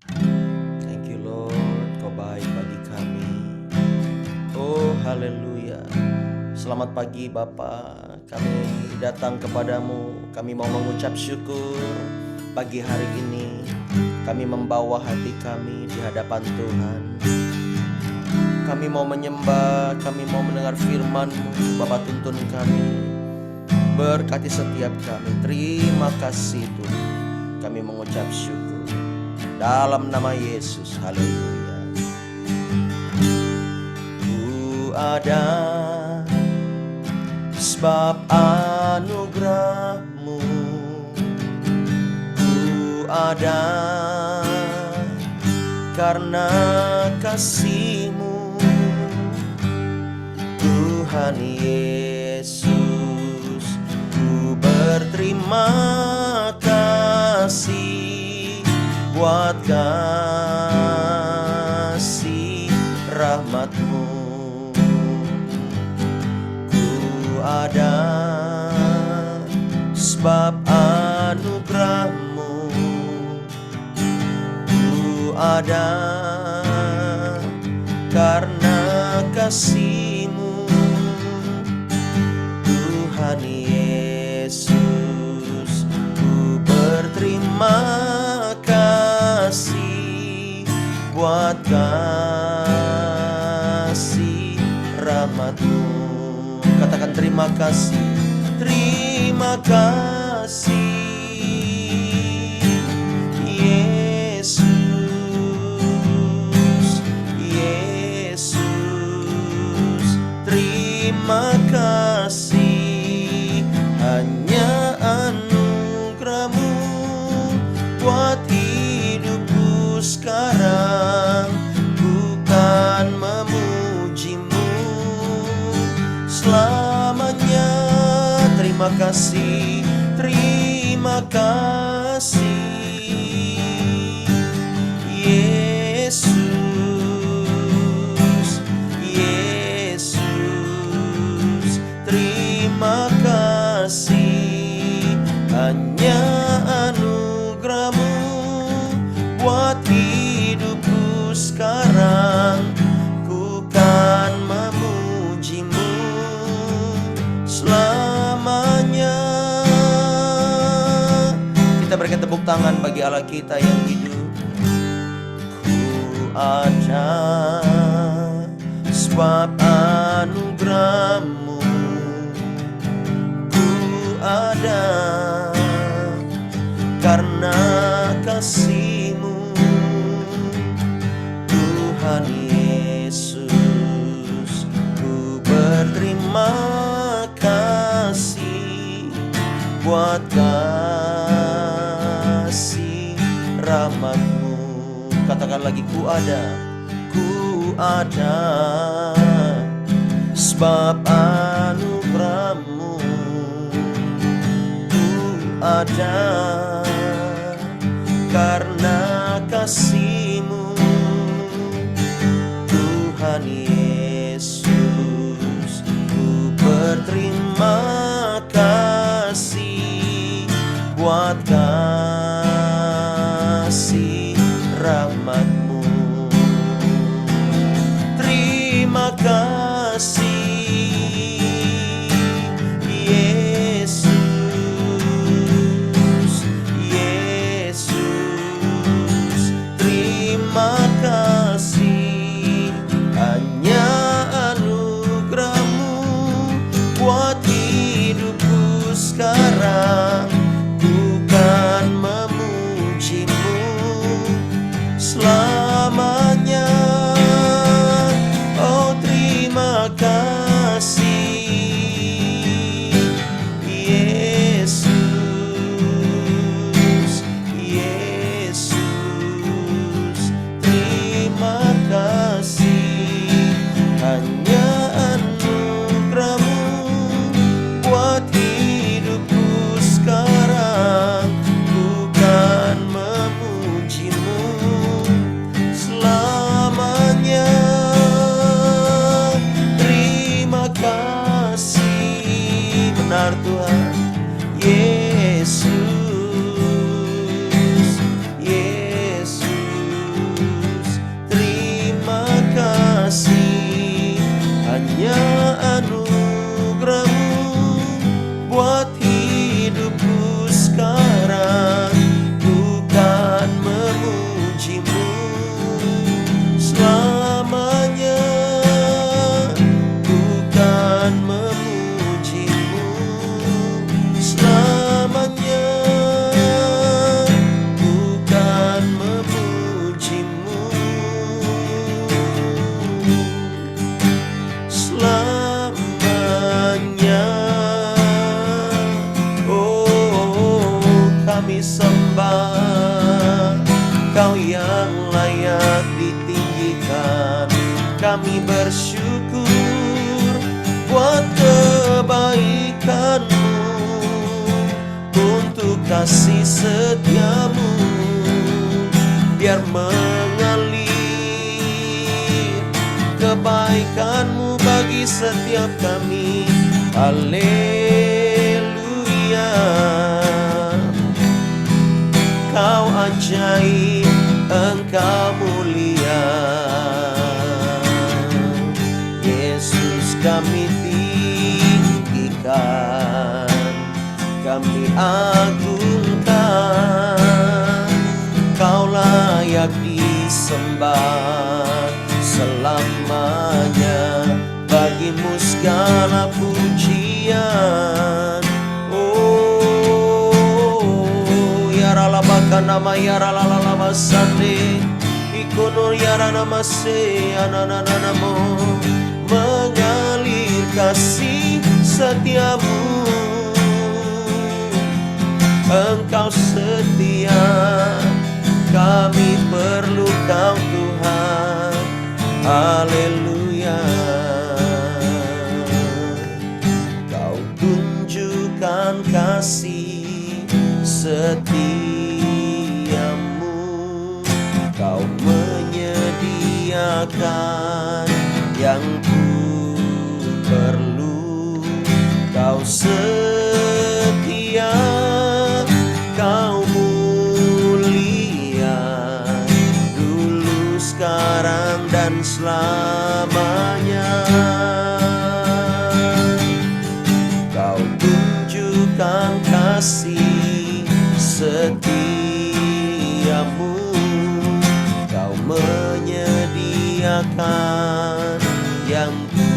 Thank you Lord, Kau baik bagi kami. Oh haleluya. Selamat pagi Bapa, kami datang kepadamu. Kami mau mengucap syukur pagi hari ini. Kami membawa hati kami di hadapan Tuhan. Kami mau menyembah, kami mau mendengar firman-Mu. Bapa, tuntun kami, berkati setiap kami. Terima kasih Tuhan. Kami mengucap syukur dalam nama Yesus. Haleluya. Ku ada sebab anugerah-Mu. Ku ada karena kasih-Mu. Tuhan Yesus, ku berterima kasih buat kasih rahmat-Mu. Ku ada sebab anugerah-Mu. Ku ada karena kasih-Mu. Tuhan Yesus, ku berterima kasih buat kasih rahmat-Mu. Katakan terima kasih, terima kasih Yesus, Yesus, terima kasih. Hanya anugerah-Mu buat hidupku sekarang. Bukan memuji-Mu selamanya. Terima kasih, terima kasih Yesus, Yesus, terima kasih. Hanya anugerah-Mu buat hidupku sekarang. Ku kan memuji-Mu selamanya. Kita berikan tepuk tangan bagi Allah kita yang hidup. Ku ada sebab anugerah-Mu. Ku ada karena kasih-Mu. Tuhan Yesus, ku berterima kasih buat kasih rahmat-Mu. Katakan lagi, ku ada sebab anugerah-Mu. Ku ada karena kasih-Mu. Tuhan Yesus, ku berterima kasih buat kasih rahmat-Mu. Terima kasih Yesus, Yesus, terima kasih. Hanya anugerah-Mu buat hidupku sekarang. Bukan memuji sembah, Kau yang layak ditinggikan. Kami bersyukur buat kebaikan-Mu, untuk kasih setia-Mu, biar mengalir kebaikan-Mu bagi setiap kami. Haleluya. Kau ajaib, Engkau mulia, Yesus kami tinggikan, kami agungkan. Kau layak disembah selamanya, bagimu segala pujian. Nama yarala sande ikonor yarana mase anananamo, mengalir kasih setiamu. Engkau setia, kami perlu Kau Tuhan. Haleluya. Kau tunjukkan kasih setia-Mu, Kau menyediakan yang ku perlu. Kau setia, Kau mulia, dulu, sekarang, dan selamanya. Kau tunjukkan kasih setia-Mu, Kau menyediakan yang ku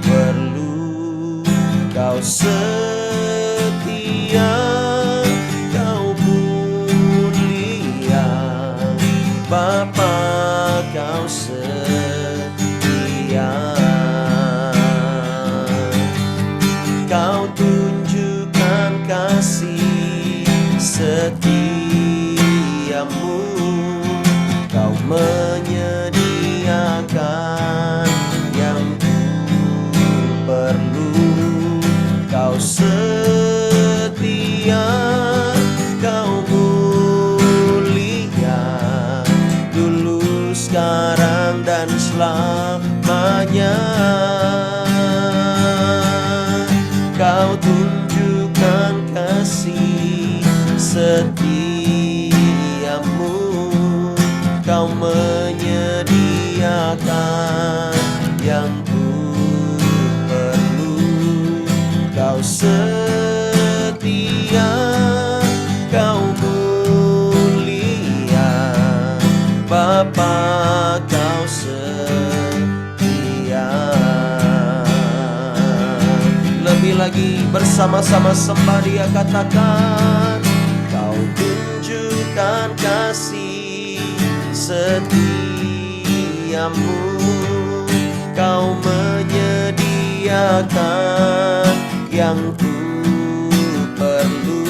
perlu. Kau setia, Kau mulia, Bapa Kau setia. Kau tunjukkan kasih setia-Mu, Kau menyediakan yang ku perlu. Kau setia, Kau mulia, dulu, sekarang, dan selamanya. Kau tunjukkan kasih setia-Mu, Kau menyediakan yang ku perlu. Kau setia, Kau mulia, Bapa Kau setia. Lebih lagi bersama-sama sembah Dia, katakan, Kau tunjukkan kasih setia-Mu, Kau menyediakan yang ku perlu.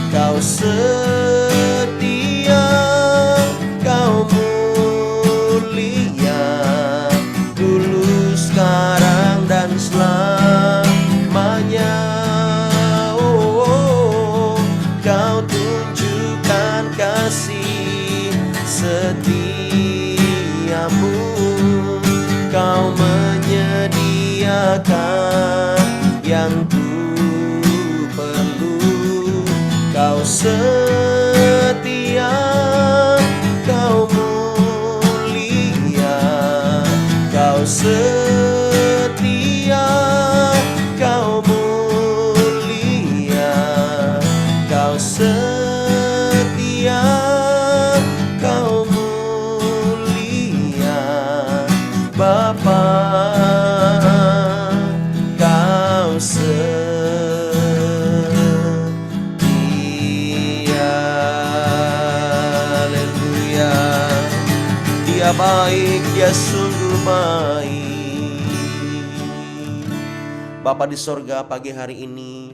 Kau setia, Kau mulia, dulu, sekarang, dan selamanya. Kau tunjukkan kasih setia-Mu, Kau menyediakan yang ku perlu. Kau setia, Kau mulia, Kau setia, Kau mulia, Kau setia, Kau mulia, Bapa Kau setia. Haleluya. Dia baik, Dia sungguh baik. Bapa di sorga, pagi hari ini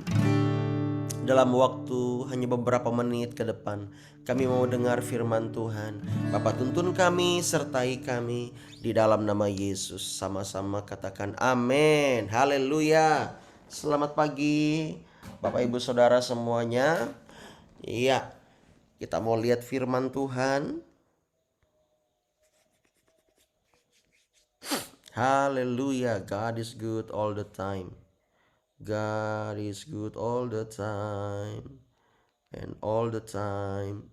Dalam waktu hanya beberapa menit ke depan, kami mau dengar firman Tuhan. Bapa, tuntun kami, sertai kami di dalam nama Yesus. Sama-sama katakan amin. Haleluya. Selamat pagi Bapak Ibu Saudara semuanya. Iya, kita mau lihat firman Tuhan. Haleluya. God is good all the time. God is good all the time. And all the time.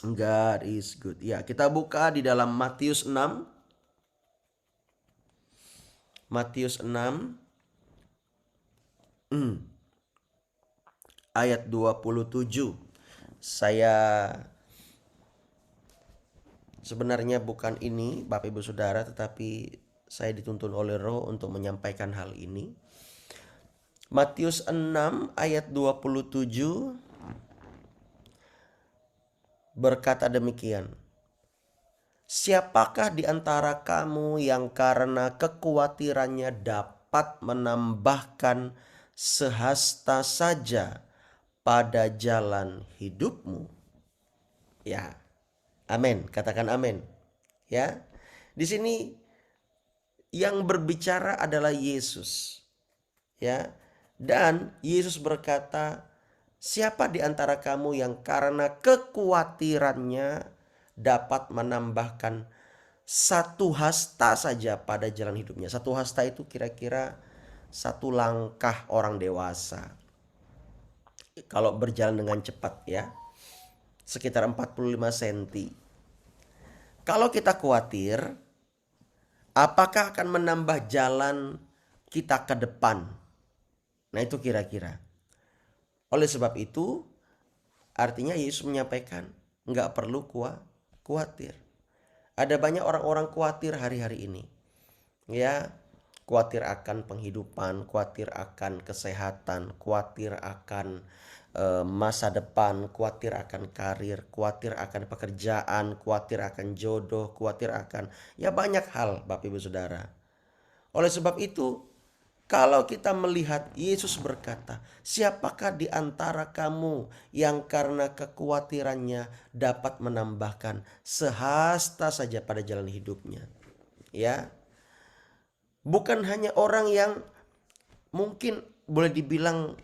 God is good. Ya, kita buka di dalam Matius 6. Matius 6 ayat 27. Saya sebenarnya bukan ini Bapak Ibu Saudara, tetapi saya dituntun oleh Roh untuk menyampaikan hal ini. Matius 6 ayat 27 berkata demikian. Siapakah di antara kamu yang karena kekhawatirannya dapat menambahkan sehasta saja pada jalan hidupmu? Ya. Amin. Katakan amin. Ya. Di sini yang berbicara adalah Yesus. Ya. Dan Yesus berkata, siapa di antara kamu yang karena kekhawatirannya dapat menambahkan satu hasta saja pada jalan hidupnya. Satu hasta itu kira-kira satu langkah orang dewasa. Kalau berjalan dengan cepat ya. Sekitar 45 cm. Kalau kita khawatir, apakah akan menambah jalan kita ke depan? Nah itu kira-kira. Oleh sebab itu, artinya Yesus menyampaikan, nggak perlu khawatir. Ada banyak orang-orang khawatir hari-hari ini. Ya, khawatir akan penghidupan, khawatir akan kesehatan, khawatir akan masa depan, khawatir akan karir, khawatir akan pekerjaan, khawatir akan jodoh, khawatir akan ya banyak hal Bapak Ibu Saudara. Oleh sebab itu, kalau kita melihat Yesus berkata, siapakah di antara kamu yang karena kekhawatirannya dapat menambahkan sehasta saja pada jalan hidupnya? Ya. Bukan hanya orang yang mungkin boleh dibilang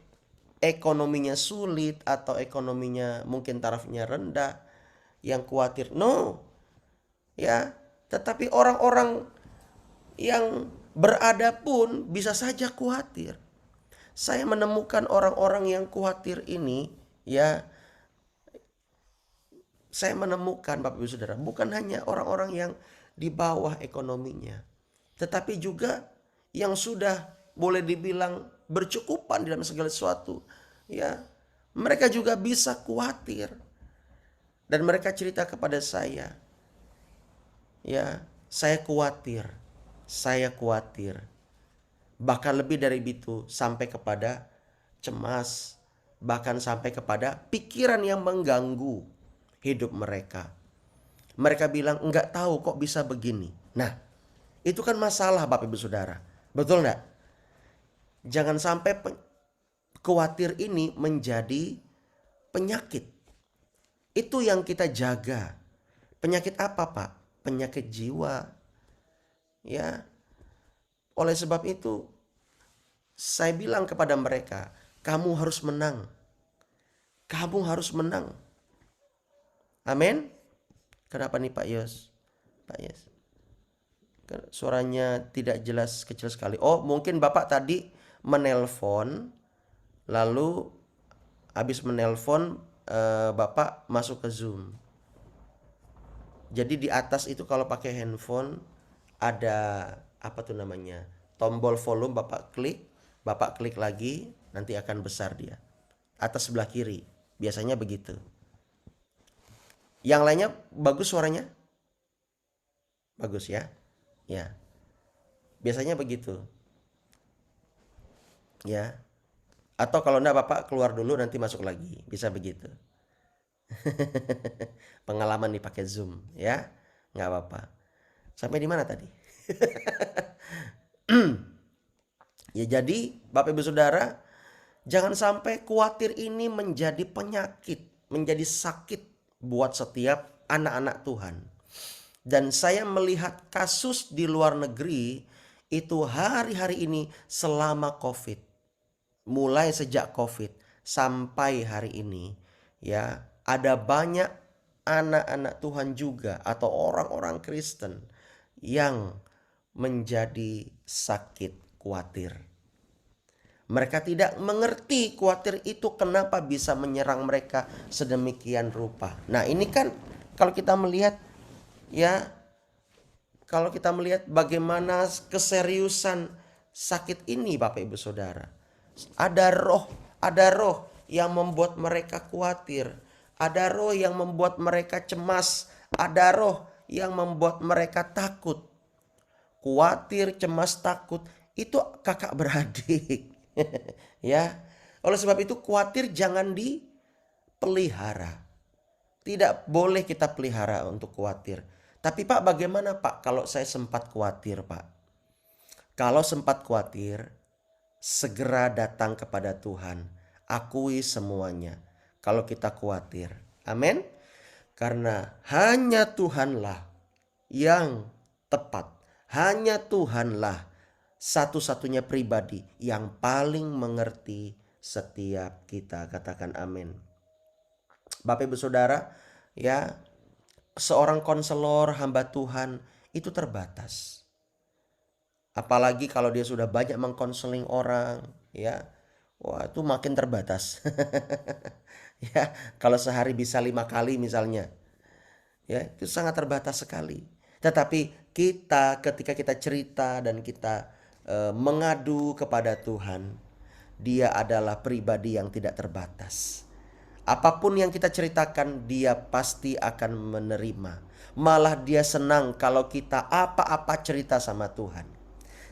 ekonominya sulit atau ekonominya mungkin tarafnya rendah yang khawatir. No. Ya, tetapi orang-orang yang berada pun bisa saja khawatir. Saya menemukan orang-orang yang khawatir ini, ya, saya menemukan Bapak Ibu Saudara, bukan hanya orang-orang yang di bawah ekonominya, tetapi juga yang sudah boleh dibilang bercukupan dalam segala sesuatu, ya, mereka juga bisa khawatir. Dan mereka cerita kepada saya, ya, saya khawatir. Bahkan lebih dari itu, sampai kepada cemas, bahkan sampai kepada pikiran yang mengganggu hidup mereka. Mereka bilang enggak tahu kok bisa begini. Nah, itu kan masalah Bapak Ibu Saudara. Betul enggak? Jangan sampai khawatir ini menjadi penyakit. Itu yang kita jaga. Penyakit apa Pak? Penyakit jiwa. Ya. Oleh sebab itu, saya bilang kepada mereka, kamu harus menang. Kamu harus menang. Amin. Kenapa nih Pak Yos? Pak Yos, suaranya tidak jelas, kecil sekali. Oh, mungkin Bapak tadi menelpon, lalu habis menelpon Bapak masuk ke Zoom. Jadi di atas itu kalau pakai handphone ada apa tuh namanya? Tombol volume, Bapak klik lagi, nanti akan besar dia. Atas sebelah kiri. Biasanya begitu. Yang lainnya bagus suaranya? Bagus ya? Ya. Biasanya begitu. Ya. Atau kalau enggak Bapak keluar dulu nanti masuk lagi. Bisa begitu. Pengalaman nih pakai Zoom ya. Nggak apa-apa. Sampai di mana tadi? Ya jadi Bapak Ibu Saudara, Jangan sampai khawatir ini menjadi penyakit, menjadi sakit buat setiap anak-anak Tuhan. Dan saya melihat kasus di luar negeri itu hari-hari ini selama COVID. Mulai sejak COVID sampai hari ini, ya, ada banyak anak-anak Tuhan juga atau orang-orang Kristen yang menjadi sakit khawatir. Mereka tidak mengerti khawatir itu kenapa bisa menyerang mereka sedemikian rupa. Nah, ini kan kalau kita melihat, ya, kalau kita melihat bagaimana keseriusan sakit ini Bapak Ibu Saudara. Ada roh yang membuat mereka khawatir. Ada roh yang membuat mereka cemas. Ada roh yang membuat mereka takut. Khawatir, cemas, takut itu kakak beradik. Ya, oleh sebab itu khawatir jangan dipelihara. Tidak boleh kita pelihara untuk khawatir. Tapi Pak, bagaimana Pak kalau saya sempat khawatir Pak? Kalau sempat khawatir, segera datang kepada Tuhan. Akui semuanya kalau kita khawatir. Amin. Karena hanya Tuhanlah yang tepat. Hanya Tuhanlah satu-satunya pribadi yang paling mengerti setiap kita. Katakan amin. Bapak Ibu Saudara, ya, seorang konselor hamba Tuhan itu terbatas. Apalagi kalau dia sudah banyak mengkonseling orang, ya, wah itu makin terbatas. Ya, kalau sehari bisa 5 kali misalnya, ya itu sangat terbatas sekali. Tetapi kita ketika kita cerita dan kita mengadu kepada Tuhan, Dia adalah pribadi yang tidak terbatas. Apapun yang kita ceritakan, Dia pasti akan menerima. Malah Dia senang kalau kita apa-apa cerita sama Tuhan.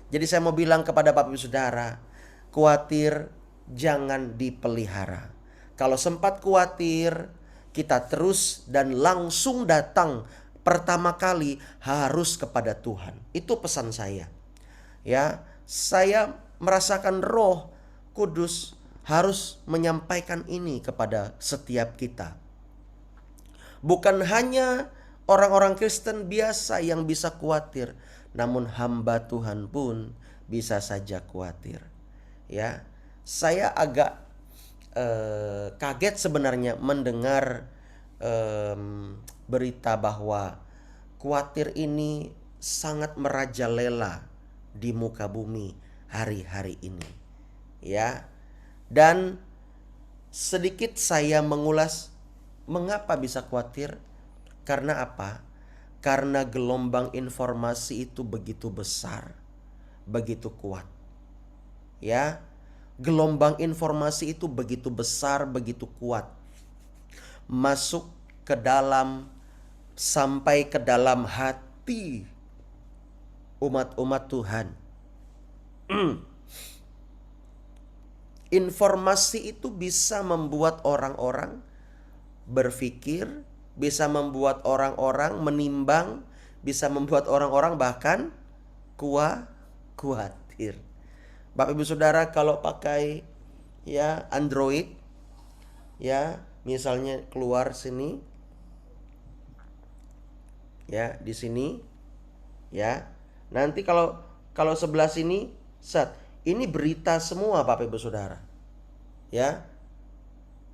Jadi saya mau bilang kepada Bapak Ibu Saudara, khawatir jangan dipelihara. Kalau sempat khawatir, kita terus dan langsung datang pertama kali harus kepada Tuhan. Itu pesan saya. Ya, saya merasakan Roh Kudus harus menyampaikan ini kepada setiap kita. Bukan hanya orang-orang Kristen biasa yang bisa khawatir, namun hamba Tuhan pun bisa saja khawatir. Ya, saya agak kaget sebenarnya mendengar berita bahwa khawatir ini sangat merajalela di muka bumi hari-hari ini, ya. Dan sedikit saya mengulas mengapa bisa khawatir. Karena apa? Karena gelombang informasi itu begitu besar, begitu kuat. Ya, gelombang informasi itu begitu besar, begitu kuat. Masuk ke dalam, sampai ke dalam hati umat-umat Tuhan. Informasi itu bisa membuat orang-orang berpikir, bisa membuat orang-orang menimbang, bisa membuat orang-orang bahkan khawatir. Bapak Ibu Saudara, kalau pakai ya Android, ya misalnya keluar sini, ya di sini, ya nanti kalau sebelah sini, ini berita semua Bapak Ibu Saudara. Ya.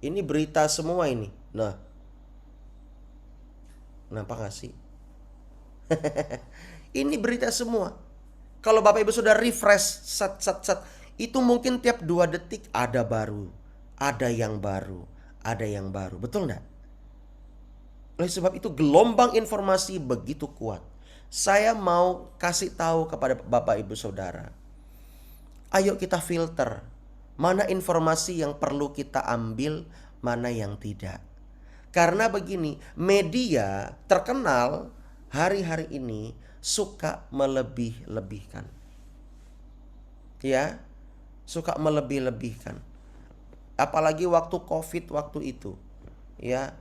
Ini berita semua ini. Nah. Kenapa gak sih? Ini berita semua. Kalau Bapak Ibu Saudara refresh itu mungkin tiap 2 detik ada baru. Ada yang baru. Ada yang baru. Betul gak? Oleh sebab itu gelombang informasi begitu kuat. Saya mau kasih tahu kepada Bapak Ibu Saudara. Ayo kita filter. Mana informasi yang perlu kita ambil, mana yang tidak. Karena begini, media terkenal hari-hari ini suka melebih-lebihkan. Ya, suka melebih-lebihkan. Apalagi waktu COVID waktu itu. Ya,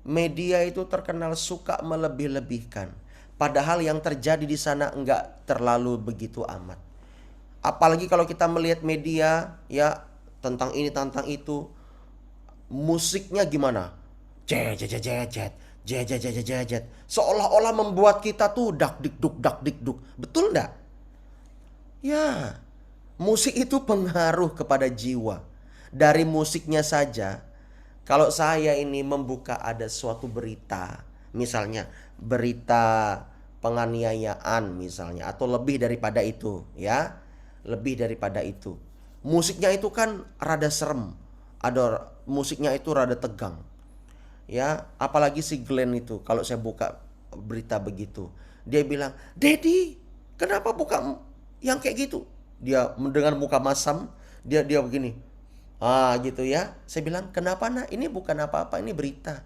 media itu terkenal suka melebih-lebihkan. Padahal yang terjadi di sana enggak terlalu begitu amat. Apalagi kalau kita melihat media, ya tentang ini, tentang itu. Musiknya gimana? Jet, jet, jet, jet, jet, jet, jet, jet, jet, jet. Seolah-olah membuat kita tuh dak dik duk. Betul nggak? Ya, musik itu pengaruh kepada jiwa. Dari musiknya saja, kalau saya ini membuka ada suatu berita, misalnya berita penganiayaan misalnya, atau lebih daripada itu, ya, lebih daripada itu. Musiknya itu kan rada serem, ada musiknya itu rada tegang, ya. Apalagi si Glenn itu, kalau saya buka berita begitu, dia bilang, "Daddy, kenapa buka yang kayak gitu?" Dia dengan muka masam, dia begini. Gitu ya. Saya bilang, "Kenapa, Nak? Ini bukan apa-apa, ini berita."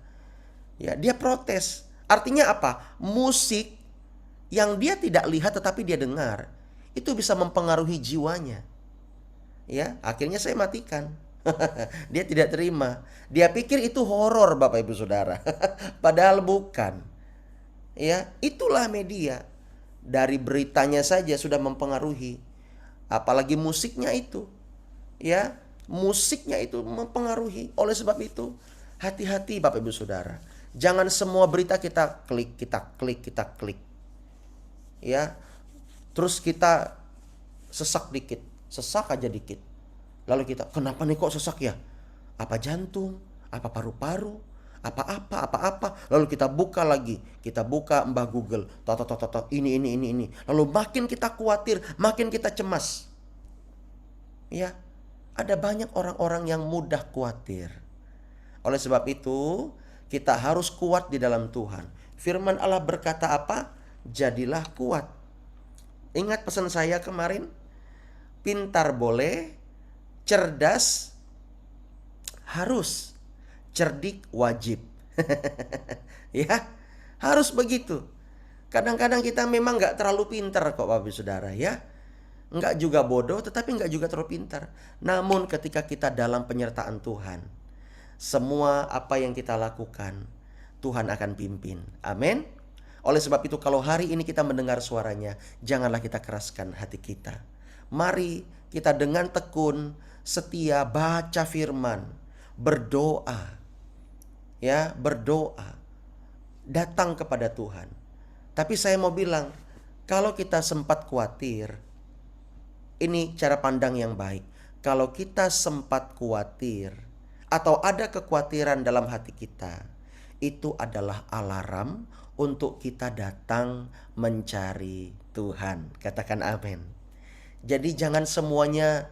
Ya, dia protes. Artinya apa? Musik yang dia tidak lihat tetapi dia dengar, itu bisa mempengaruhi jiwanya. Ya, akhirnya saya matikan. Dia tidak terima. Dia pikir itu horor, Bapak Ibu Saudara. Padahal bukan. Ya, itulah media. Dari beritanya saja sudah mempengaruhi. Apalagi musiknya itu. Ya, musiknya itu mempengaruhi. Oleh sebab itu, hati-hati Bapak Ibu Saudara. Jangan semua berita kita klik, kita klik, kita klik. Ya. Terus kita sesak dikit, sesak aja dikit. Lalu kita, "Kenapa nih kok sesak ya? Apa jantung? Apa paru-paru? Apa-apa. Lalu kita buka lagi, kita buka Mbah Google, ini. Lalu makin kita khawatir, makin kita cemas. Ya, ada banyak orang-orang yang mudah khawatir. Oleh sebab itu, kita harus kuat di dalam Tuhan. Firman Allah berkata apa? Jadilah kuat. Ingat pesan saya kemarin? Pintar boleh, cerdas harus, cerdik wajib. Ya, harus begitu. Kadang-kadang kita memang gak terlalu pintar kok Bapak Saudara ya. Enggak juga bodoh, tetapi enggak juga terlalu pintar. Namun ketika kita dalam penyertaan Tuhan, semua apa yang kita lakukan, Tuhan akan pimpin. Amin. Oleh sebab itu kalau hari ini kita mendengar suaranya, janganlah kita keraskan hati kita. Mari kita dengan tekun, setia baca firman, berdoa. Ya, berdoa. Datang kepada Tuhan. Tapi saya mau bilang, kalau kita sempat khawatir, ini cara pandang yang baik. Kalau kita sempat khawatir atau ada kekhawatiran dalam hati kita, itu adalah alarm untuk kita datang mencari Tuhan. Katakan amin. Jadi jangan semuanya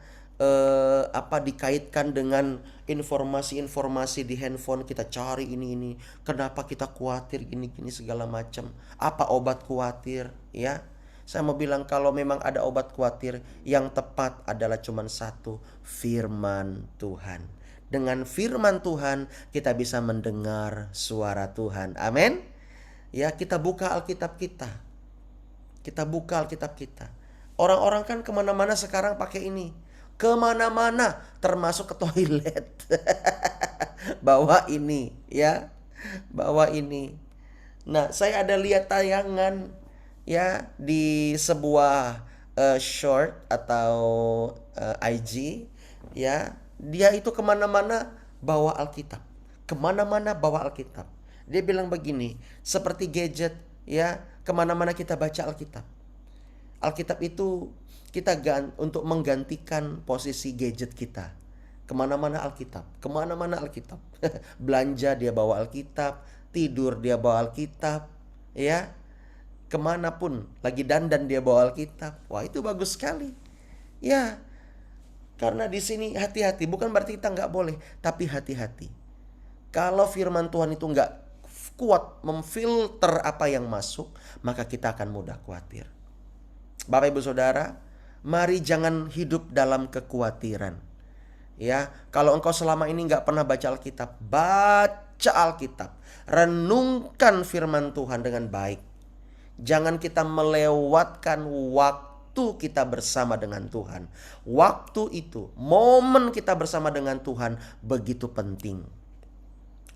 dikaitkan dengan informasi-informasi di handphone. Kita cari ini. Kenapa kita khawatir gini segala macam? Apa obat khawatir? Ya. Saya mau bilang kalau memang ada obat khawatir, yang tepat adalah cuma satu, firman Tuhan. Dengan firman Tuhan kita bisa mendengar suara Tuhan. Amin. Ya, kita buka Alkitab kita. Kita buka Alkitab kita. Orang-orang kan kemana-mana sekarang pakai ini. Kemana-mana, termasuk ke toilet. Bawa ini, ya. Bawa ini. Nah, saya ada lihat tayangan ya di sebuah short atau IG, ya. Dia itu kemana-mana bawa Alkitab. Kemana-mana bawa Alkitab. Dia bilang begini, seperti gadget, ya. Kemana-mana kita baca Alkitab. Alkitab itu kita untuk menggantikan posisi gadget kita. Kemana-mana Alkitab, kemana-mana Alkitab. Belanja dia bawa Alkitab, tidur dia bawa Alkitab, ya. Kemanapun, lagi dandan dia bawa Alkitab. Wah, itu bagus sekali. Ya, karena di sini hati-hati, bukan berarti kita nggak boleh, tapi hati-hati. Kalau firman Tuhan itu nggak kuat memfilter apa yang masuk, maka kita akan mudah khawatir. Bapak Ibu Saudara, mari jangan hidup dalam kekhawatiran. Ya, kalau engkau selama ini nggak pernah baca Alkitab, baca Alkitab, renungkan firman Tuhan dengan baik. Jangan kita melewatkan waktu kita bersama dengan Tuhan. Waktu itu, momen kita bersama dengan Tuhan begitu penting.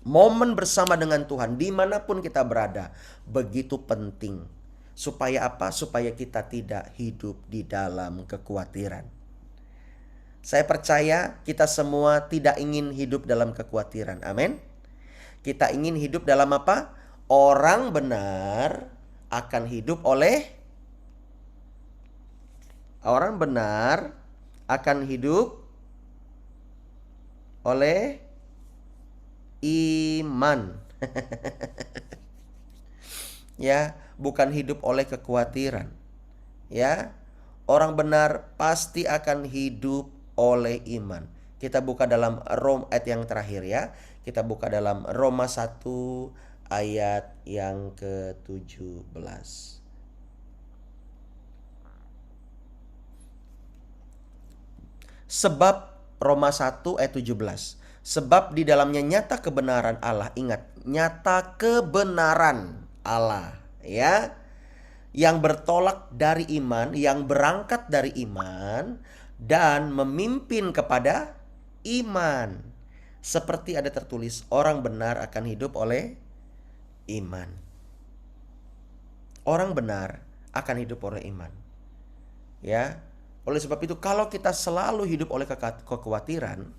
Momen bersama dengan Tuhan dimanapun kita berada begitu penting. Supaya apa? Supaya kita tidak hidup di dalam kekhawatiran. Saya percaya kita semua tidak ingin hidup dalam kekhawatiran. Amin. Kita ingin hidup dalam apa? Orang benar akan hidup oleh iman. Ya, bukan hidup oleh kekhawatiran. Ya, orang benar pasti akan hidup oleh iman. Kita buka dalam ayat yang terakhir ya. Kita buka dalam Roma 1 ayat yang ke-17. Sebab Roma 1 ayat 17. Sebab di dalamnya nyata kebenaran Allah. Ingat, nyata kebenaran Allah ya. Yang bertolak dari iman, yang berangkat dari iman dan memimpin kepada iman. Seperti ada tertulis, orang benar akan hidup oleh iman. Orang benar akan hidup oleh iman. Ya. Oleh sebab itu kalau kita selalu hidup oleh kekhawatiran,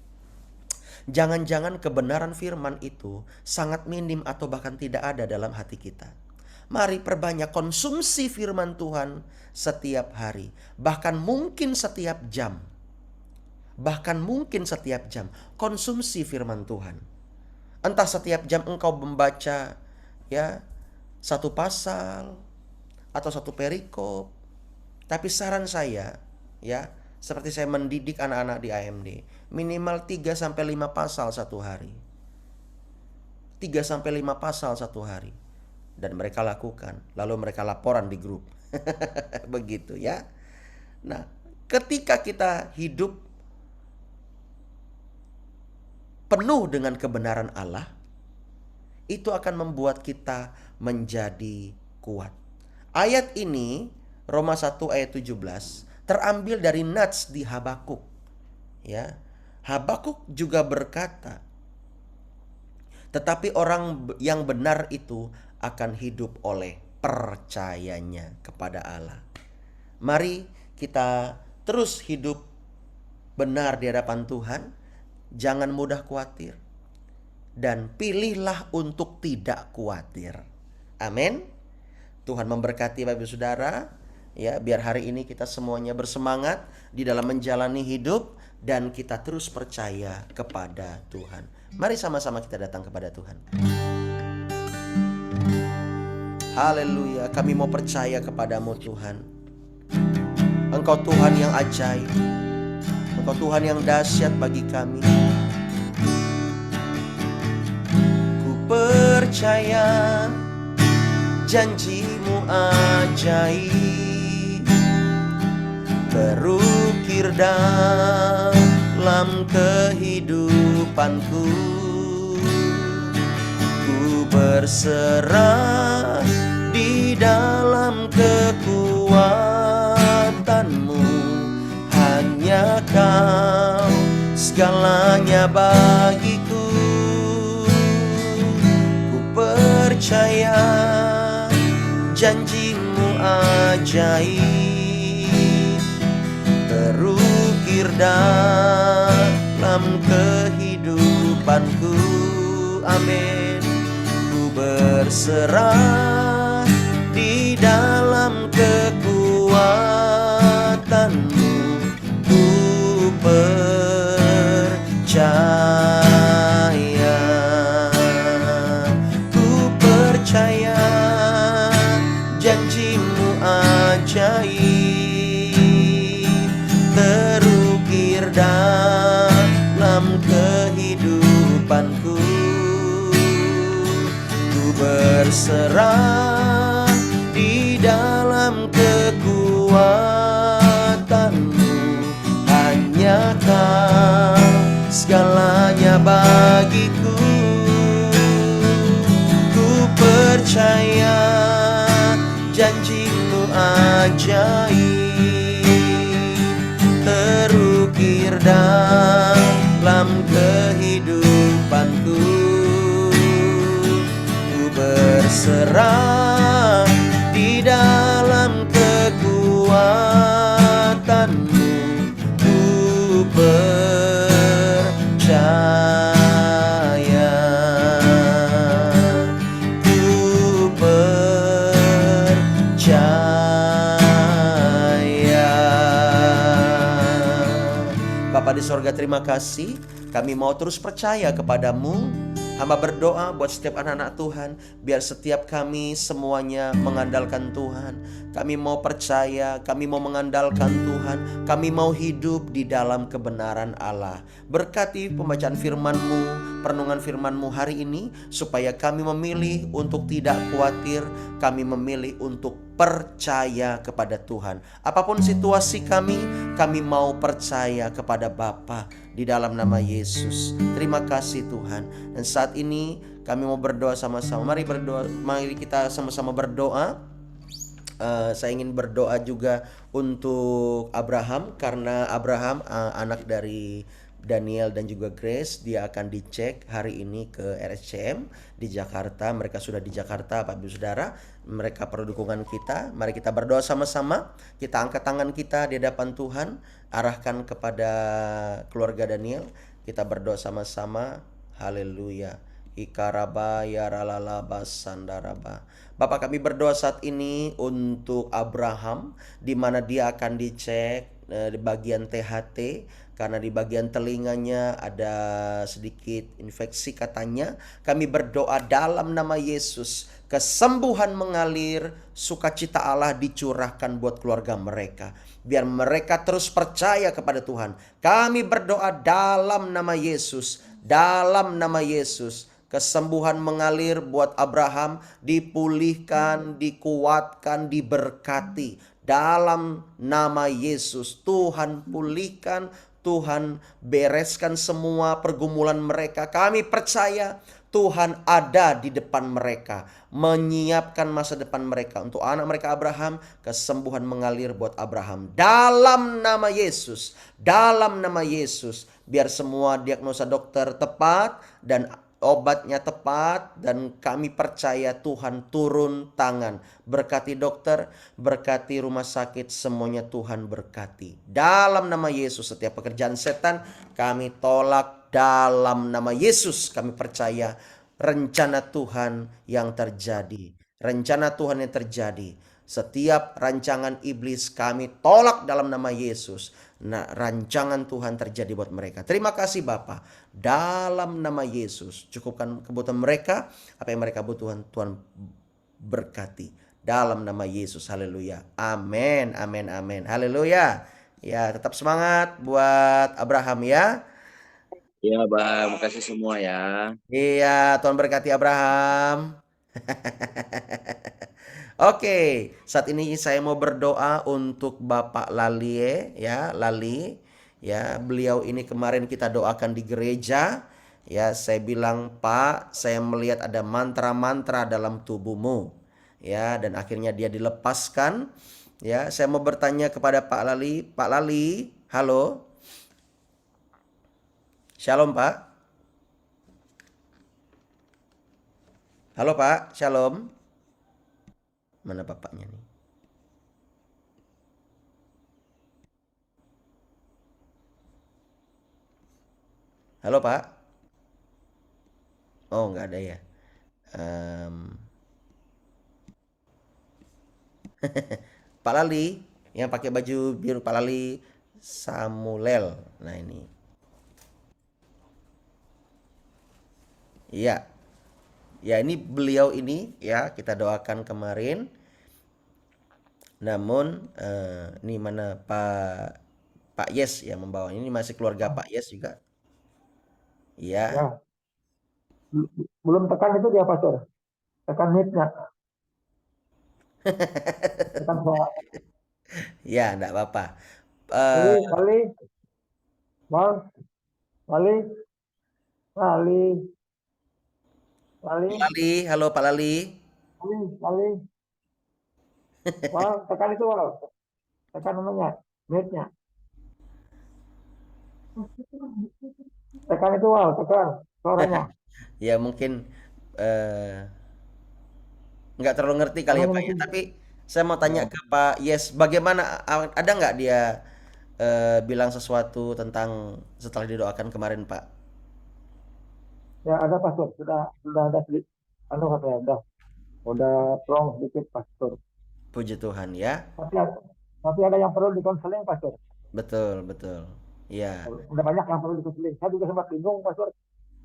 jangan-jangan kebenaran firman itu sangat minim atau bahkan tidak ada dalam hati kita. Mari perbanyak konsumsi firman Tuhan setiap hari. Bahkan mungkin setiap jam. Konsumsi firman Tuhan. Entah setiap jam engkau membaca ya satu pasal atau satu perikop. Tapi saran saya ya, seperti saya mendidik anak-anak di AMD, minimal 3-5 pasal satu hari. 3-5 pasal satu hari. Dan mereka lakukan, lalu mereka laporan di grup. Begitu ya. Nah, ketika kita hidup penuh dengan kebenaran Allah, itu akan membuat kita menjadi kuat. Ayat ini, Roma 1 ayat 17, terambil dari nats di Habakuk. Ya. Habakuk juga berkata, tetapi orang yang benar itu akan hidup oleh percayanya kepada Allah. Mari kita terus hidup benar di hadapan Tuhan. Jangan mudah khawatir. Dan pilihlah untuk tidak khawatir. Amin. Tuhan memberkati Bapak Ibu Saudara. Ya, biar hari ini kita semuanya bersemangat di dalam menjalani hidup dan kita terus percaya kepada Tuhan. Mari sama-sama kita datang kepada Tuhan. Haleluya, kami mau percaya kepadamu Tuhan. Engkau Tuhan yang ajaib. Engkau Tuhan yang dahsyat bagi kami. Ku percaya janjimu ajaib, berukir dalam kehidupanku. Ku berserah di dalam kekuatanmu. Hanya Kau segalanya bagiku. Ku percaya janjimu ajaib, terukir dalam kehidupanku. Amin. Ku berserah di dalam kekuatanmu. Ku percaya, ku percaya janjimu ajaib, terukir dalam kehidupanku. Ku berserah di dalam kekuatanmu. Hanya Kau segalanya bagiku. Ku percaya janjimu ajaib, terukir dalam kehidupanku. Ku berserah di dalam kekuatanmu. Ku di sorga, terima kasih. Kami mau terus percaya kepadamu. Hamba berdoa buat setiap anak-anak Tuhan, biar setiap kami semuanya mengandalkan Tuhan. Kami mau percaya, kami mau mengandalkan Tuhan. Kami mau hidup di dalam kebenaran Allah. Berkati pembacaan firman-Mu, perenungan firman-Mu hari ini, supaya kami memilih untuk tidak khawatir, kami memilih untuk percaya kepada Tuhan. Apapun situasi kami mau percaya kepada Bapa di dalam nama Yesus. Terima kasih Tuhan. Dan saat ini kami mau berdoa sama-sama. Mari berdoa, mari kita sama-sama berdoa. Saya ingin berdoa juga untuk Abraham, karena Abraham anak dari Daniel dan juga Grace. Dia akan dicek hari ini ke RSCM di Jakarta. Mereka sudah di Jakarta, Pak Ibu Saudara. Mereka perlu dukungan kita. Mari kita berdoa sama-sama. Kita angkat tangan kita di hadapan Tuhan, arahkan kepada keluarga Daniel. Kita berdoa sama-sama. Haleluya. Ikaraba yaralalaba sandaraba. Bapak, kami berdoa saat ini untuk Abraham, di mana dia akan dicek di bagian THT, karena di bagian telinganya ada sedikit infeksi katanya. Kami berdoa dalam nama Yesus, kesembuhan mengalir, sukacita Allah dicurahkan buat keluarga mereka. Biar mereka terus percaya kepada Tuhan. Kami berdoa dalam nama Yesus, dalam nama Yesus. Kesembuhan mengalir buat Abraham, dipulihkan, dikuatkan, diberkati. Dalam nama Yesus, Tuhan pulihkan, Tuhan bereskan semua pergumulan mereka. Kami percaya Tuhan ada di depan mereka, menyiapkan masa depan mereka. Untuk anak mereka Abraham, kesembuhan mengalir buat Abraham. Dalam nama Yesus, dalam nama Yesus, biar semua diagnosa dokter tepat dan obatnya tepat, dan kami percaya Tuhan turun tangan. Berkati dokter, berkati rumah sakit, semuanya Tuhan berkati. Dalam nama Yesus, setiap pekerjaan setan kami tolak dalam nama Yesus. Kami percaya rencana Tuhan yang terjadi. Rencana Tuhan yang terjadi. Setiap rancangan iblis kami tolak dalam nama Yesus. Nah, rancangan Tuhan terjadi buat mereka. Terima kasih Bapa. Dalam nama Yesus, cukupkan kebutuhan mereka. Apa yang mereka butuhkan, Tuhan berkati. Dalam nama Yesus, haleluya. Amin, amin, amin. Haleluya. Ya, tetap semangat buat Abraham ya. Iya Bang, makasih semua ya. Iya, Tuhan berkati Abraham. Oke, saat ini saya mau berdoa untuk Bapak Lalie ya, Lali ya. Beliau ini kemarin kita doakan di gereja ya. Saya bilang, "Pak, saya melihat ada mantra-mantra dalam tubuhmu." Ya, dan akhirnya dia dilepaskan. Ya, saya mau bertanya kepada Pak Lali. Pak Lali, halo. Shalom, Pak. Halo, Pak. Shalom. Mana bapaknya nih? Halo, Pak. Oh, nggak ada ya. Em, Pak Lali yang pakai baju biru, Pak Lali Samuel. Nah ini, iya, ya ini beliau ini ya kita doakan kemarin. Namun ini mana Pak Pak Yes yang membawa, ini masih keluarga Pak Yes juga. Iya, Ya, belum tekan itu dia pastor. Tekan mic-nya, tekan suara. ya enggak apa-apa. Kali, Eh, kali, bang, kali, kali, kali, Pak Lali, halo Pak Lali. kali. Bang, tekan itu, bang. Tekan namanya, mic-nya. Tekan itu, bang. Tekan suaranya. Ya mungkin eh, nggak terlalu ngerti kali ya Namanya Pak ya. mungkin. Tapi saya mau tanya Ya, ke Pak Yes, bagaimana, ada nggak dia bilang sesuatu tentang setelah didoakan kemarin Pak? ya ada pastor. Sudah ada sedikit. Anu katanya, udah plong sedikit pastor. Puji Tuhan ya. Tapi, tapi ada yang perlu dikonseling pastor. Betul, betul. Ya, Udah banyak yang perlu dikonseling. Saya juga sempat bingung, pastor.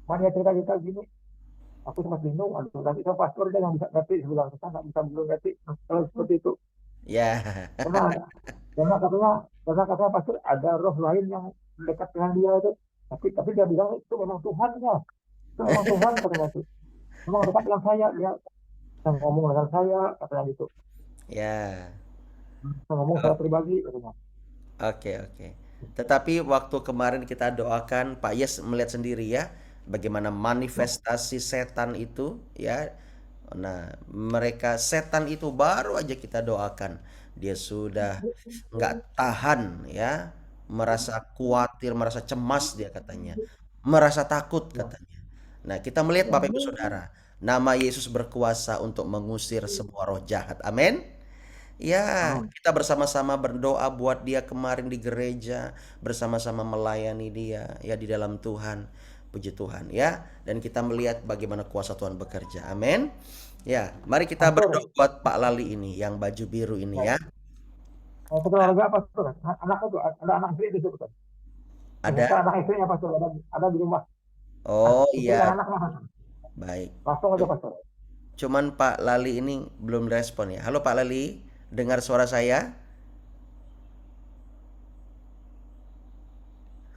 Mana cerita-cerita gini, aku sempat bingung. Aduh, nanti sama pastor dia yang bisa ngerti. Saya bilang, kita nggak bisa belum ngerti. Nah, kalau seperti itu, ya, karena karena katanya pastor ada roh lain yang mendekat dengan dia itu. Tapi dia bilang itu memang Tuhan ya. Itu memang Tuhan katanya itu. Memang dekat dengan saya. Dia yang ngomong dengan saya katanya gitu. ya. Saya ngomong Oh, saya pribadi katanya. oke, oke. Tetapi waktu kemarin kita doakan, Pak Yes melihat sendiri ya, bagaimana manifestasi setan itu ya. Nah, mereka setan itu baru aja kita doakan. Dia sudah nggak tahan ya, merasa khawatir, merasa cemas dia katanya, merasa takut Ya. katanya. Nah, kita melihat Bapak Ibu Saudara, nama Yesus berkuasa untuk mengusir semua roh jahat. Amin. Ya, Amin. kita bersama-sama berdoa buat dia kemarin di gereja, bersama-sama melayani dia ya di dalam Tuhan. Puji Tuhan ya. Dan kita melihat bagaimana kuasa Tuhan bekerja. Amin. Ya, mari kita berdoa Pastor, buat Pak Lali ini yang baju biru ini ya, ya. keluarga pastor, anaknya tuh ada anak istri itu pastor. Ternyata Ada? anak istrinya pastor ada di rumah. Oh Istri dan iya, anaknya pastor. baik. Langsung aja pastor. Cuman Pak Lali ini belum respon ya. Halo Pak Lali, dengar suara saya?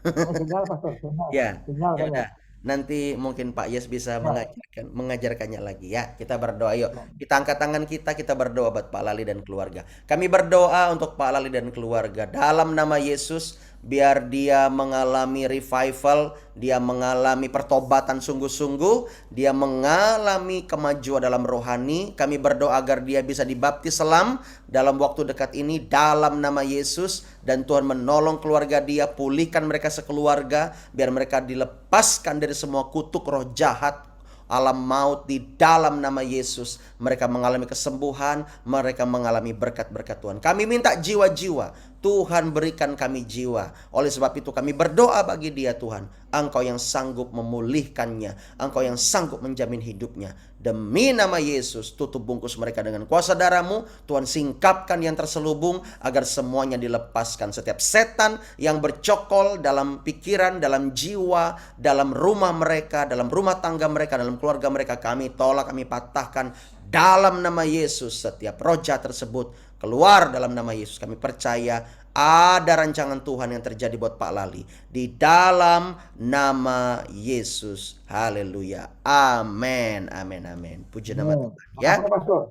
Ini sinyal pastor, sinyal, Ya, sinyal ya kayaknya. udah. Nanti mungkin Pak Yes bisa Ya, mengajarkannya lagi ya. Kita berdoa yuk. ya. Kita angkat tangan kita berdoa buat Pak Lali dan keluarga. Kami berdoa untuk Pak Lali dan keluarga dalam nama Yesus, biar dia mengalami revival, dia mengalami pertobatan sungguh-sungguh, dia mengalami kemajuan dalam rohani. Kami berdoa agar dia bisa dibaptis selam dalam waktu dekat ini dalam nama Yesus, dan Tuhan menolong keluarga dia, pulihkan mereka sekeluarga, biar mereka dilepaskan dari semua kutuk roh jahat, alam maut di dalam nama Yesus. Mereka mengalami kesembuhan, mereka mengalami berkat-berkat Tuhan. Kami minta jiwa-jiwa, Tuhan berikan kami jiwa. Oleh sebab itu kami berdoa bagi dia Tuhan. Engkau yang sanggup memulihkannya, Engkau yang sanggup menjamin hidupnya. Demi nama Yesus, tutup bungkus mereka dengan kuasa darah-Mu. Tuhan singkapkan yang terselubung agar semuanya dilepaskan. Setiap setan yang bercokol dalam pikiran, dalam jiwa, dalam rumah mereka, dalam rumah tangga mereka, dalam keluarga mereka, kami tolak, kami patahkan dalam nama Yesus. Setiap roh jahat tersebut keluar dalam nama Yesus. Kami percaya ada rancangan Tuhan yang terjadi buat Pak Lali di dalam nama Yesus. Haleluya. Amin. Amin. Amin. Puji nama Amin. Tuhan ya. Makasih pastor.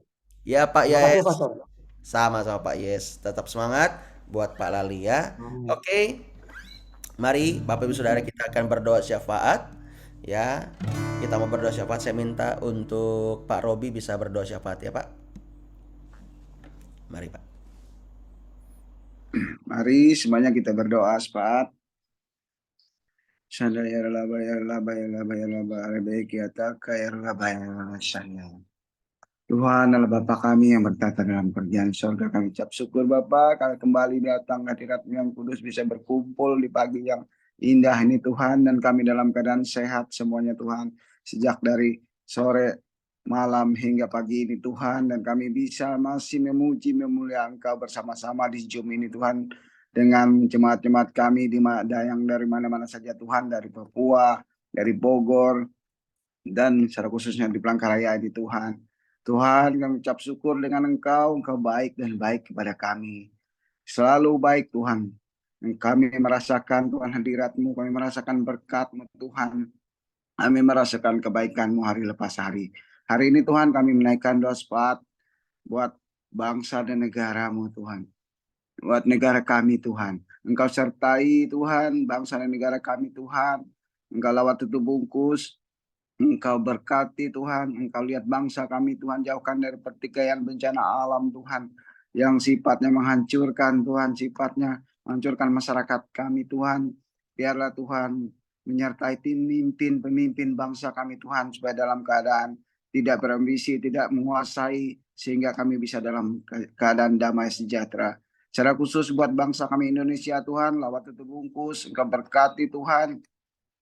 Ya Pak Terima kasih Yes. pastor. Sama-sama Pak Yes. Tetap semangat buat Pak Lali ya. Amin. Oke. Mari Bapak Ibu Saudara kita akan berdoa syafaat ya. Kita mau berdoa syafaat. Saya minta untuk Pak Robi bisa berdoa syafaat ya Pak. Mari Pak. Mari semuanya kita berdoa sepakat. Tuhan adalah Bapa kami yang bertata dalam kerjaan surga. Kami ucap syukur Bapa, kami kembali datang hadirat yang kudus bisa berkumpul di pagi yang indah ini Tuhan. Dan kami dalam keadaan sehat semuanya Tuhan. Sejak dari sore, malam hingga pagi ini Tuhan. Dan kami bisa masih memuji, memuliakan Engkau bersama-sama di Zoom ini Tuhan. Dengan jemaat-jemaat kami yang dari mana-mana saja Tuhan. Dari Papua, dari Bogor, dan secara khususnya di Palangkaraya ini Tuhan. Tuhan, kami ucap syukur dengan Engkau baik dan baik kepada kami. Selalu baik Tuhan. Kami merasakan Tuhan hadirat-Mu, kami merasakan berkat-Mu Tuhan. Kami merasakan kebaikan-Mu hari lepas hari. Hari ini Tuhan kami menaikkan doa sepakat buat bangsa dan negara-Mu Tuhan. Buat negara kami Tuhan. Engkau sertai Tuhan bangsa dan negara kami Tuhan. Engkau lawat tutup bungkus. Engkau berkati Tuhan, Engkau lihat bangsa kami Tuhan, jauhkan dari pertikaian bencana alam Tuhan, yang sifatnya menghancurkan Tuhan, sifatnya menghancurkan masyarakat kami Tuhan. Biarlah Tuhan menyertai pemimpin bangsa kami Tuhan, supaya dalam keadaan tidak berambisi, tidak menguasai, sehingga kami bisa dalam keadaan damai sejahtera. Secara khusus buat bangsa kami Indonesia Tuhan, lawat tutup bungkus, Engkau berkati Tuhan.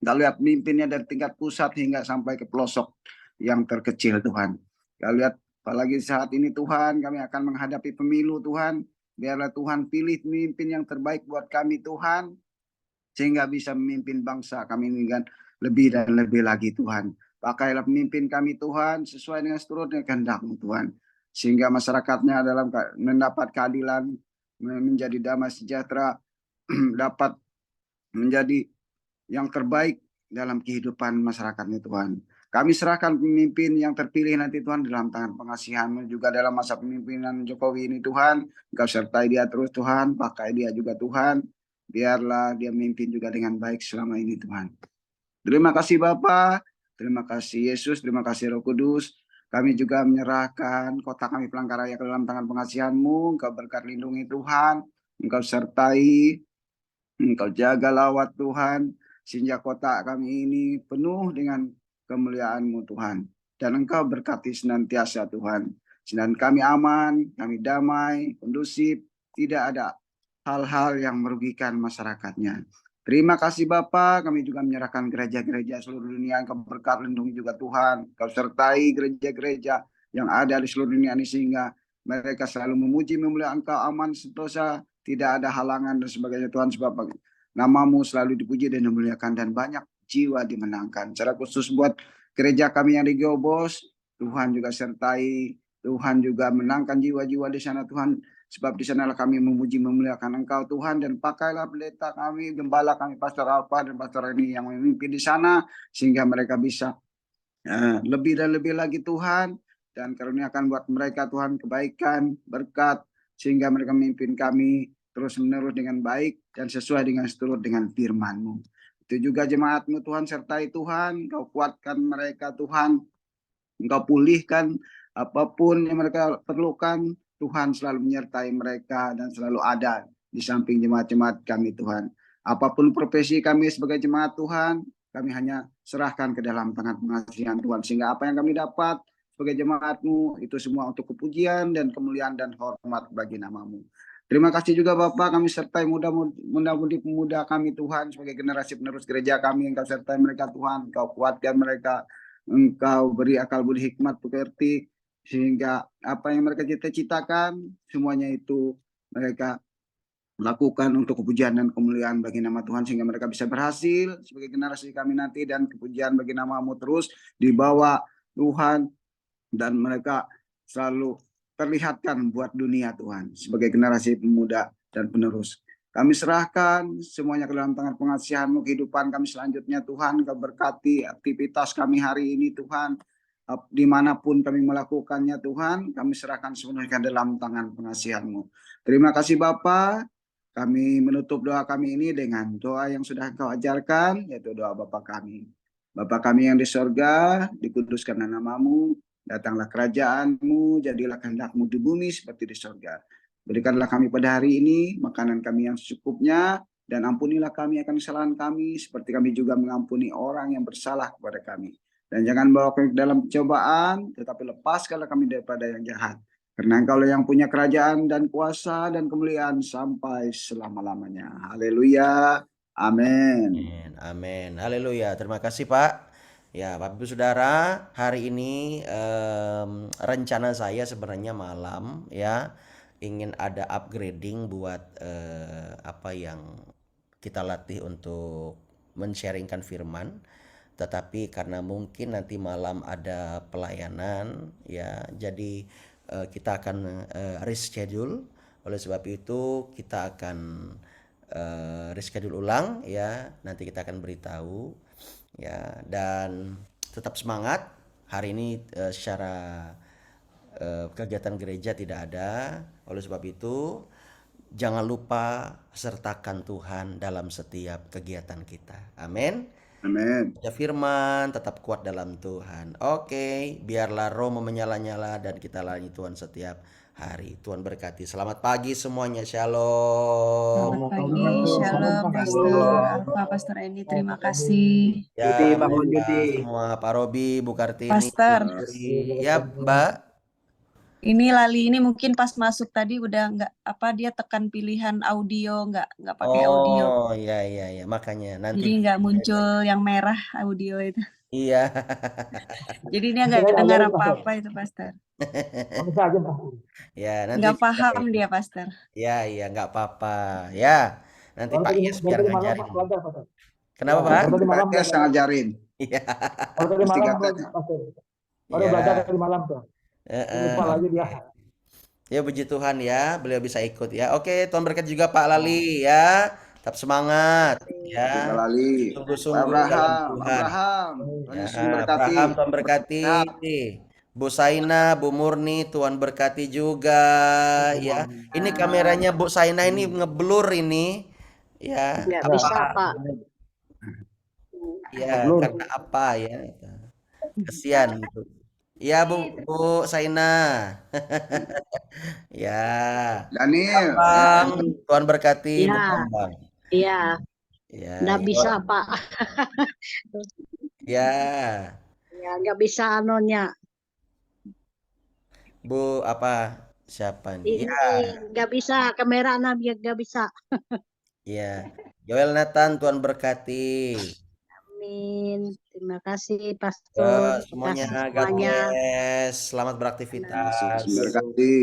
Kita lihat mimpinnya dari tingkat pusat hingga sampai ke pelosok yang terkecil Tuhan. Kita lihat apalagi saat ini Tuhan kami akan menghadapi pemilu Tuhan. Biarlah Tuhan pilih pemimpin yang terbaik buat kami Tuhan. sehingga bisa memimpin bangsa kami ini kan lebih dan lebih lagi Tuhan. Pakailah pemimpin kami Tuhan sesuai dengan seturut dengan kehendak-Mu Tuhan. Sehingga masyarakatnya dalam mendapat keadilan, menjadi damai sejahtera, dapat menjadi yang terbaik dalam kehidupan masyarakatnya Tuhan. Kami serahkan pemimpin yang terpilih nanti Tuhan dalam tangan pengasihan-Mu, juga dalam masa pemimpinan Jokowi ini Tuhan. Engkau sertai dia terus Tuhan, pakai dia juga Tuhan. Biarlah dia memimpin juga dengan baik selama ini Tuhan. Terima kasih Bapa, terima kasih Yesus, terima kasih Roh Kudus. Kami juga menyerahkan kota kami Palangkaraya ke dalam tangan pengasihan-Mu. Engkau berkat lindungi Tuhan, Engkau sertai, Engkau jaga lawat Tuhan, sehingga kota kami ini penuh dengan kemuliaan-Mu Tuhan. Dan Engkau berkati senantiasa Tuhan. Dan kami aman, kami damai, kondusif, tidak ada hal-hal yang merugikan masyarakatnya. Terima kasih Bapa, kami juga menyerahkan gereja-gereja seluruh dunia. Engkau berkat lindungi juga Tuhan. Engkau sertai gereja-gereja yang ada di seluruh dunia ini sehingga mereka selalu memuji memuliakan Engkau, aman sentosa, tidak ada halangan dan sebagainya Tuhan, sebab nama-Mu selalu dipuji dan dimuliakan dan banyak jiwa dimenangkan. Secara khusus buat gereja kami yang di Geobos, Tuhan juga sertai, Tuhan juga menangkan jiwa-jiwa di sana Tuhan, sebab di sanalah kami memuji memuliakan Engkau Tuhan. Dan pakailah pendeta kami, gembala kami, Pastor Alfa dan Pastor Reni yang memimpin di sana, sehingga mereka bisa lebih dan lebih lagi Tuhan, dan karuniakan buat mereka Tuhan kebaikan, berkat, sehingga mereka memimpin kami terus menerus dengan baik dan sesuai dengan seturut dengan firman-Mu. Itu juga jemaat-Mu Tuhan, sertai Tuhan, Engkau kuatkan mereka Tuhan, Engkau pulihkan apapun yang mereka perlukan. Tuhan selalu menyertai mereka dan selalu ada di samping jemaat-jemaat kami Tuhan. Apapun profesi kami sebagai jemaat Tuhan, kami hanya serahkan ke dalam tangan pengasihan Tuhan. Sehingga apa yang kami dapat sebagai jemaat-Mu, itu semua untuk kepujian dan kemuliaan dan hormat bagi nama-Mu. Terima kasih juga Bapak, kami sertai muda-mudi pemuda kami Tuhan, sebagai generasi penerus gereja kami. Engkau sertai mereka Tuhan, Engkau kuatkan mereka, Engkau beri akal budi hikmat pengerti, sehingga apa yang mereka cita-citakan semuanya itu mereka lakukan untuk kepujian dan kemuliaan bagi nama Tuhan, sehingga mereka bisa berhasil sebagai generasi kami nanti, dan kepujian bagi nama-Mu terus dibawa Tuhan, dan mereka selalu terlihatkan buat dunia Tuhan sebagai generasi pemuda dan penerus. Kami serahkan semuanya ke dalam tangan pengasihan-Mu, kehidupan kami selanjutnya Tuhan. Kau berkati aktivitas kami hari ini Tuhan, dimanapun kami melakukannya Tuhan, kami serahkan sepenuhnya dalam tangan pengasihan-Mu. Terima kasih Bapa. Kami menutup doa kami ini dengan doa yang sudah Engkau ajarkan, yaitu doa Bapa kami. Bapa kami yang di sorga, dikuduskan nama-Mu, datanglah kerajaan-Mu, jadilah kehendak-Mu di bumi seperti di sorga. Berikanlah kami pada hari ini makanan kami yang secukupnya, dan ampunilah kami akan kesalahan kami, seperti kami juga mengampuni orang yang bersalah kepada kami. Dan jangan bawa kami ke dalam pencobaan, tetapi lepaskanlah kami daripada yang jahat. Karena Engkau yang punya kerajaan dan kuasa dan kemuliaan sampai selama-lamanya. Haleluya. Amin. Amin. Haleluya. Terima kasih Pak. Ya, Bapak Ibu Saudara, hari ini rencana saya sebenarnya malam ya ingin ada upgrading buat apa yang kita latih untuk men-sharingkan firman. Tetapi karena mungkin nanti malam ada pelayanan ya, jadi kita akan reschedule. Oleh sebab itu kita akan reschedule ulang ya. Nanti kita akan beritahu ya, dan tetap semangat. Hari ini secara kegiatan gereja tidak ada. Oleh sebab itu jangan lupa sertakan Tuhan dalam setiap kegiatan kita. Amin. Amin. Baca firman, tetap kuat dalam Tuhan. Oke, biarlah roh menyala-nyala dan kita layani Tuhan setiap hari. Tuhan berkati. Selamat pagi semuanya. Shalom. Selamat pagi, shalom Pastor Alfa, Pastor Eni, terima kasih. Ya, Judi, Bangun mereka Judi. semua, Pak Robi, Bu Kartini, Pastor. Bu Putri. Ya, Mbak. Ini Lali ini mungkin pas masuk tadi udah nggak apa, dia tekan pilihan audio, nggak pakai audio. Oh, iya, makanya nanti. Jadi nggak muncul yang merah audio itu. Iya. Jadi dia nggak dengar apa-apa itu Pastor. Bisa aja, Pak. Ya, nanti Nggak paham dia Pastor. Ya, nggak apa-apa. Ya, Nanti Baru Pak tadi Yes biar malam ngajarin. Pak belajar Pastor. Kenapa Ya, Pak? baru tadi malam Saya belajar. ngajarin. Iya. Baru tadi Mesti malam katanya. Pastor. Baru belajar Ya. tadi malam tuh. Lupa lagi dia. Ya puji Tuhan ya, beliau bisa ikut ya. Oke, Tuhan berkat juga Pak Lali ya. Tetap semangat ya. Kita lali. Sungguh-sungguh dalam Tuhan. Abraham. Tuhan Ya, Yesus memberkati. Abraham Tuhan berkati. Bu Saina, Bu Murni, Tuhan berkati juga ya. Ini kameranya Bu Saina ini ngeblur ini. Ya, Nggak apa? bisa, Pak. Ya, Ngeblur. karena apa ya? Kasihan gitu. Ya, Bu Saina. Ya. Daniel. Bang, Tuhan berkati Bu Ya. Bambang. Iya, Ya, nggak ya. bisa, Pak. Ya, Ya, nggak bisa anonya. Bu apa? Siapa nih? Ini Ya, nggak bisa, kamera Nabi nggak bisa. ya. Joel Nathan, Tuhan berkati. Amin. Terima kasih, Ya, Pastor. Terima semuanya, kasih God semuanya. bless. Selamat beraktivitas. Memberkati.